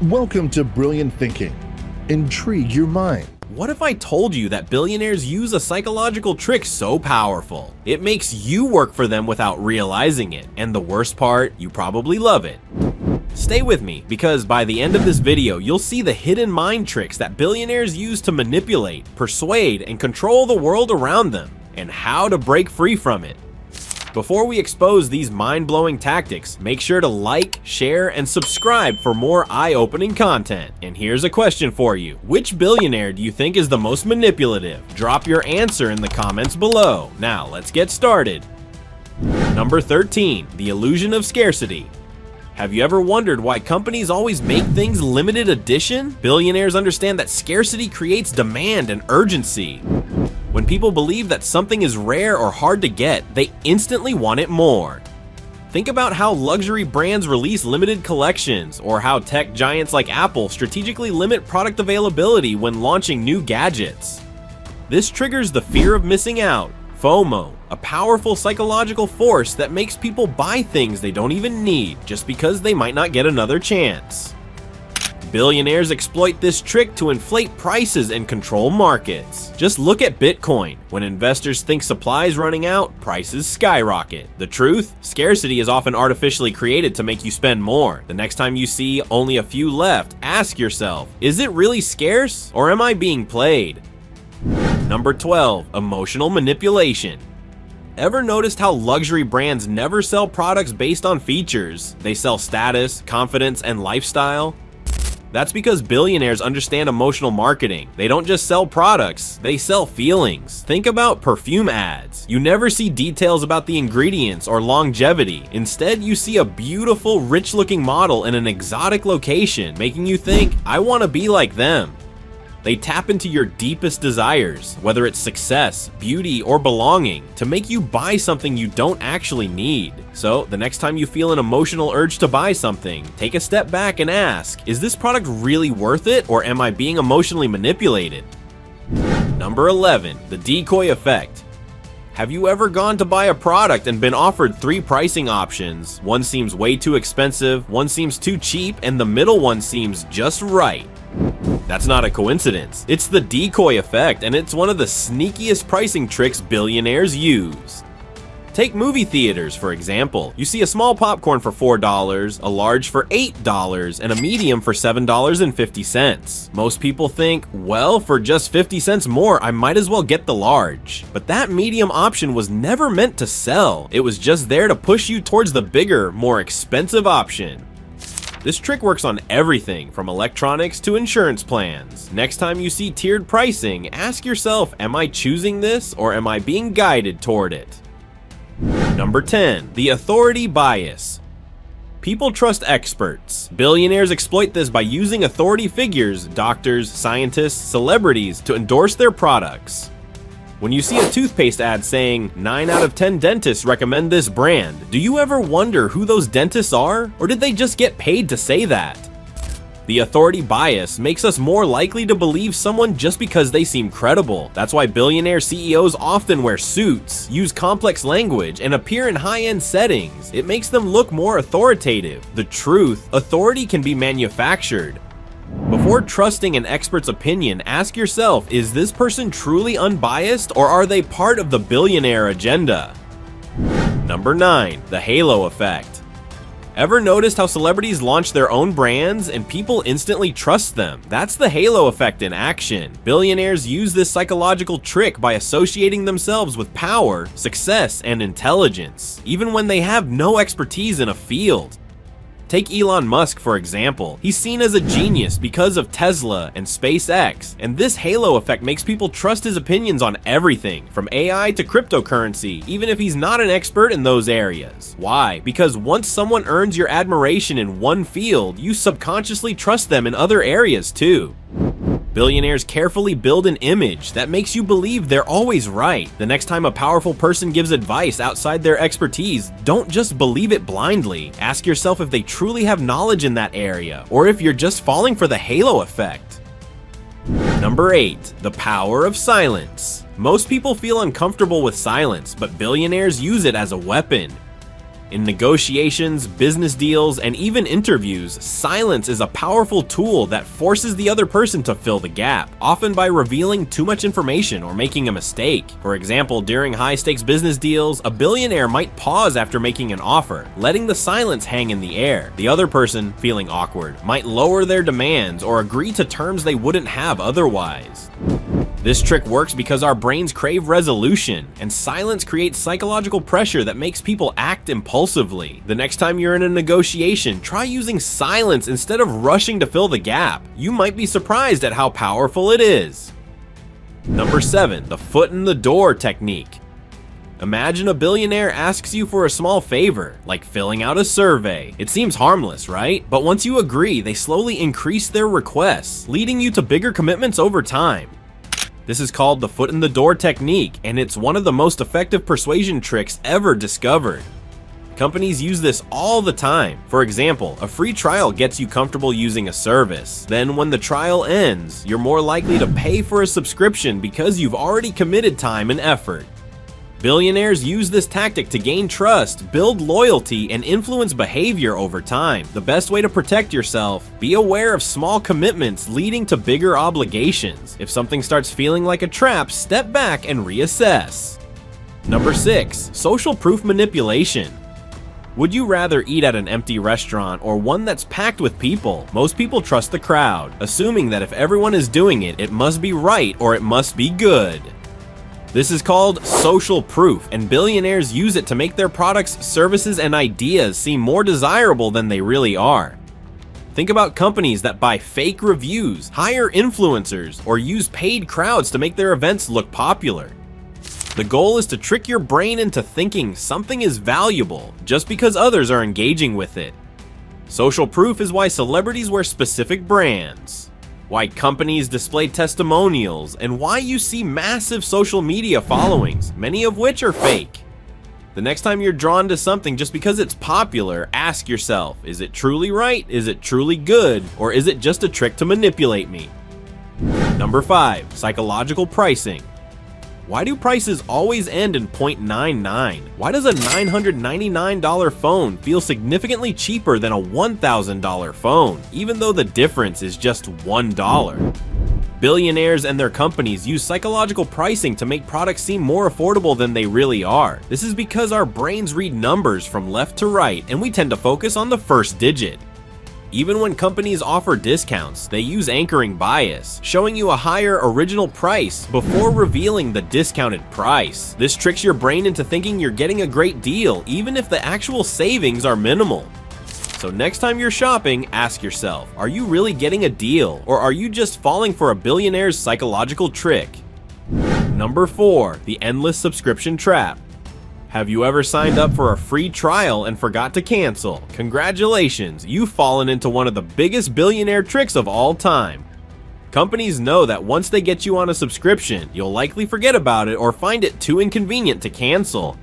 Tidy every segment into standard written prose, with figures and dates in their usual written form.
Welcome to Brilliant Thinking. Intrigue your mind. What if I told you that billionaires use a psychological trick so powerful? It makes you work for them without realizing it, and the worst part, you probably love it. Stay with me, because by the end of this video, you'll see the hidden mind tricks that billionaires use to manipulate, persuade, and control the world around them, and how to break free from it. Before we expose these mind-blowing tactics, make sure to like, share, and subscribe for more eye-opening content. And here's a question for you. Which billionaire do you think is the most manipulative? Drop your answer in the comments below. Now, let's get started. Number 13. The illusion of scarcity. Have you ever wondered why companies always make things limited edition? Billionaires understand that scarcity creates demand and urgency. When people believe that something is rare or hard to get, they instantly want it more. Think about how luxury brands release limited collections, or how tech giants like Apple strategically limit product availability when launching new gadgets. This triggers the fear of missing out, FOMO, a powerful psychological force that makes people buy things they don't even need just because they might not get another chance. Billionaires exploit this trick to inflate prices and control markets. Just look at Bitcoin. When investors think supply is running out, prices skyrocket. The truth? Scarcity is often artificially created to make you spend more. The next time you see only a few left, ask yourself, is it really scarce, or am I being played? Number 12. Emotional manipulation. Ever noticed how luxury brands never sell products based on features? They sell status, confidence, and lifestyle. That's because billionaires understand emotional marketing. They don't just sell products, they sell feelings. Think about perfume ads. You never see details about the ingredients or longevity. Instead, you see a beautiful, rich-looking model in an exotic location, making you think, I want to be like them. They tap into your deepest desires, whether it's success, beauty, or belonging, to make you buy something you don't actually need. So, the next time you feel an emotional urge to buy something, take a step back and ask, is this product really worth it, or am I being emotionally manipulated? Number 11. The decoy effect. Have you ever gone to buy a product and been offered 3 pricing options? One seems way too expensive, one seems too cheap, and the middle one seems just right. That's not a coincidence. It's the decoy effect, and it's one of the sneakiest pricing tricks billionaires use. Take movie theaters, for example. You see a small popcorn for $4, a large for $8, and a medium for $7.50. Most people think, well, for just 50 cents more, I might as well get the large. But that medium option was never meant to sell. It was just there to push you towards the bigger, more expensive option. This trick works on everything from electronics to insurance plans. Next time you see tiered pricing, ask yourself, am I choosing this, or am I being guided toward it? Number 10. The authority bias. People trust experts. Billionaires exploit this by using authority figures, doctors, scientists, celebrities, to endorse their products. When you see a toothpaste ad saying, 9 out of 10 dentists recommend this brand, do you ever wonder who those dentists are? Or did they just get paid to say that? The authority bias makes us more likely to believe someone just because they seem credible. That's why billionaire CEOs often wear suits, use complex language, and appear in high-end settings. It makes them look more authoritative. The truth, authority can be manufactured. Before trusting an expert's opinion, ask yourself, is this person truly unbiased, or are they part of the billionaire agenda? Number 9. The halo effect. Ever noticed how celebrities launch their own brands and people instantly trust them? That's the halo effect in action. Billionaires use this psychological trick by associating themselves with power, success, and intelligence, even when they have no expertise in a field. Take Elon Musk, for example. He's seen as a genius because of Tesla and SpaceX, and this halo effect makes people trust his opinions on everything, from AI to cryptocurrency, even if he's not an expert in those areas. Why? Because once someone earns your admiration in one field, you subconsciously trust them in other areas too. Billionaires carefully build an image that makes you believe they're always right. The next time a powerful person gives advice outside their expertise, don't just believe it blindly. Ask yourself if they truly have knowledge in that area, or if you're just falling for the halo effect. Number 8. The power of silence. Most people feel uncomfortable with silence, but billionaires use it as a weapon. In negotiations, business deals, and even interviews, silence is a powerful tool that forces the other person to fill the gap, often by revealing too much information or making a mistake. For example, during high-stakes business deals, a billionaire might pause after making an offer, letting the silence hang in the air. The other person, feeling awkward, might lower their demands or agree to terms they wouldn't have otherwise. This trick works because our brains crave resolution, and silence creates psychological pressure that makes people act impulsively. The next time you're in a negotiation, try using silence instead of rushing to fill the gap. You might be surprised at how powerful it is. Number 7, the foot in the door technique. Imagine a billionaire asks you for a small favor, like filling out a survey. It seems harmless, right? But once you agree, they slowly increase their requests, leading you to bigger commitments over time. This is called the foot in the door technique, and it's one of the most effective persuasion tricks ever discovered. Companies use this all the time. For example, a free trial gets you comfortable using a service. Then when the trial ends, you're more likely to pay for a subscription because you've already committed time and effort. Billionaires use this tactic to gain trust, build loyalty, and influence behavior over time. The best way to protect yourself: be aware of small commitments leading to bigger obligations. If something starts feeling like a trap, step back and reassess. Number 6, social proof manipulation. Would you rather eat at an empty restaurant or one that's packed with people? Most people trust the crowd, assuming that if everyone is doing it, it must be right or it must be good. This is called social proof, and billionaires use it to make their products, services, and ideas seem more desirable than they really are. Think about companies that buy fake reviews, hire influencers, or use paid crowds to make their events look popular. The goal is to trick your brain into thinking something is valuable just because others are engaging with it. Social proof is why celebrities wear specific brands, why companies display testimonials, and why you see massive social media followings, many of which are fake. The next time you're drawn to something just because it's popular, ask yourself, is it truly right, is it truly good, or is it just a trick to manipulate me? Number 5, psychological pricing. Why do prices always end in 0.99? Why does a $999 phone feel significantly cheaper than a $1,000 phone, even though the difference is just $1? Billionaires and their companies use psychological pricing to make products seem more affordable than they really are. This is because our brains read numbers from left to right, and we tend to focus on the first digit. Even when companies offer discounts, they use anchoring bias, showing you a higher original price before revealing the discounted price. This tricks your brain into thinking you're getting a great deal, even if the actual savings are minimal. So next time you're shopping, ask yourself, are you really getting a deal, or are you just falling for a billionaire's psychological trick? Number 4, the endless subscription trap. Have you ever signed up for a free trial and forgot to cancel? Congratulations, you've fallen into one of the biggest billionaire tricks of all time. Companies know that once they get you on a subscription, you'll likely forget about it or find it too inconvenient to cancel.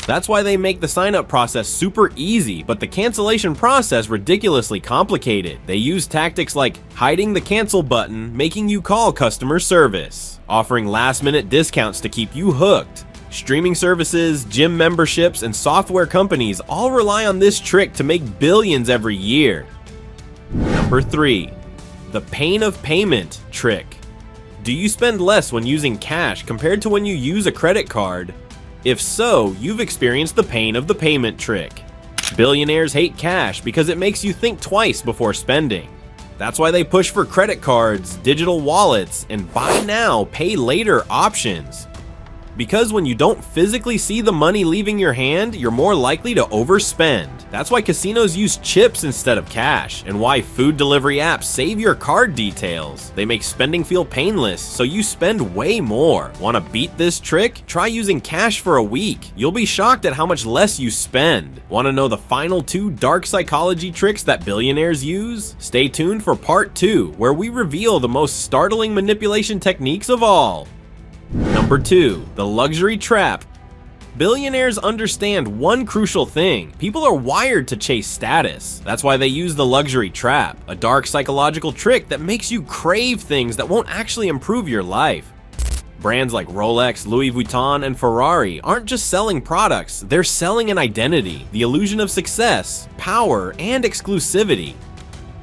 That's why they make the sign-up process super easy, but the cancellation process ridiculously complicated. They use tactics like hiding the cancel button, making you call customer service, offering last-minute discounts to keep you hooked. Streaming services, gym memberships, and software companies all rely on this trick to make billions every year. Number 3, the pain of payment trick. Do you spend less when using cash compared to when you use a credit card? If so, you've experienced the pain of the payment trick. Billionaires hate cash because it makes you think twice before spending. That's why they push for credit cards, digital wallets, and buy now, pay later options. Because when you don't physically see the money leaving your hand, you're more likely to overspend. That's why casinos use chips instead of cash, and why food delivery apps save your card details. They make spending feel painless, so you spend way more. Want to beat this trick? Try using cash for a week. You'll be shocked at how much less you spend. Want to know the final 2 dark psychology tricks that billionaires use? Stay tuned for part 2, where we reveal the most startling manipulation techniques of all. Number 2, the luxury trap. Billionaires understand one crucial thing: people are wired to chase status. That's why they use the luxury trap, a dark psychological trick that makes you crave things that won't actually improve your life. Brands like Rolex, Louis Vuitton, and Ferrari aren't just selling products, they're selling an identity, the illusion of success, power, and exclusivity.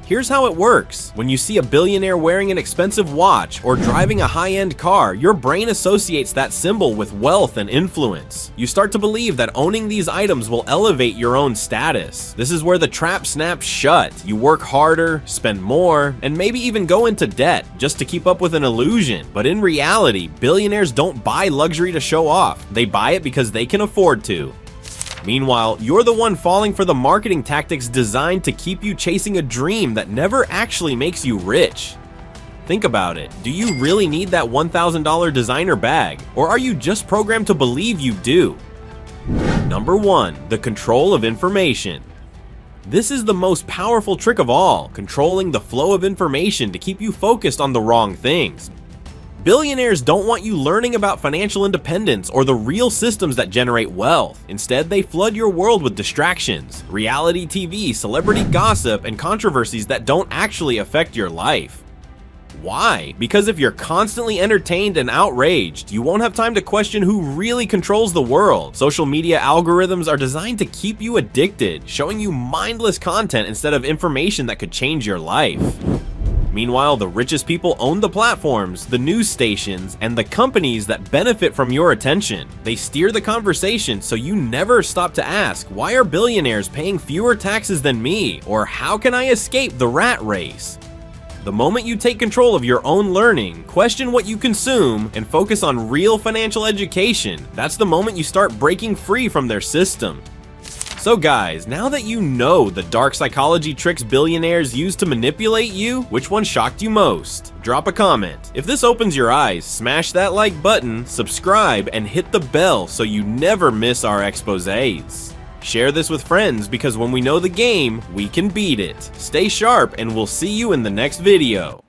Here's how it works. When you see a billionaire wearing an expensive watch or driving a high-end car, your brain associates that symbol with wealth and influence. You start to believe that owning these items will elevate your own status. This is where the trap snaps shut. You work harder, spend more, and maybe even go into debt just to keep up with an illusion. But in reality, billionaires don't buy luxury to show off. They buy it because they can afford to. Meanwhile, you're the one falling for the marketing tactics designed to keep you chasing a dream that never actually makes you rich. Think about it. Do you really need that $1,000 designer bag? Or are you just programmed to believe you do? Number 1. The control of information. This is the most powerful trick of all, controlling the flow of information to keep you focused on the wrong things. Billionaires don't want you learning about financial independence or the real systems that generate wealth. Instead, they flood your world with distractions, reality TV, celebrity gossip, and controversies that don't actually affect your life. Why? Because if you're constantly entertained and outraged, you won't have time to question who really controls the world. Social media algorithms are designed to keep you addicted, showing you mindless content instead of information that could change your life. Meanwhile, the richest people own the platforms, the news stations, and the companies that benefit from your attention. They steer the conversation so you never stop to ask, why are billionaires paying fewer taxes than me? Or how can I escape the rat race? The moment you take control of your own learning, question what you consume, and focus on real financial education, that's the moment you start breaking free from their system. So guys, now that you know the dark psychology tricks billionaires use to manipulate you, which one shocked you most? Drop a comment. If this opens your eyes, smash that like button, subscribe, and hit the bell so you never miss our exposés. Share this with friends because when we know the game, we can beat it. Stay sharp and we'll see you in the next video.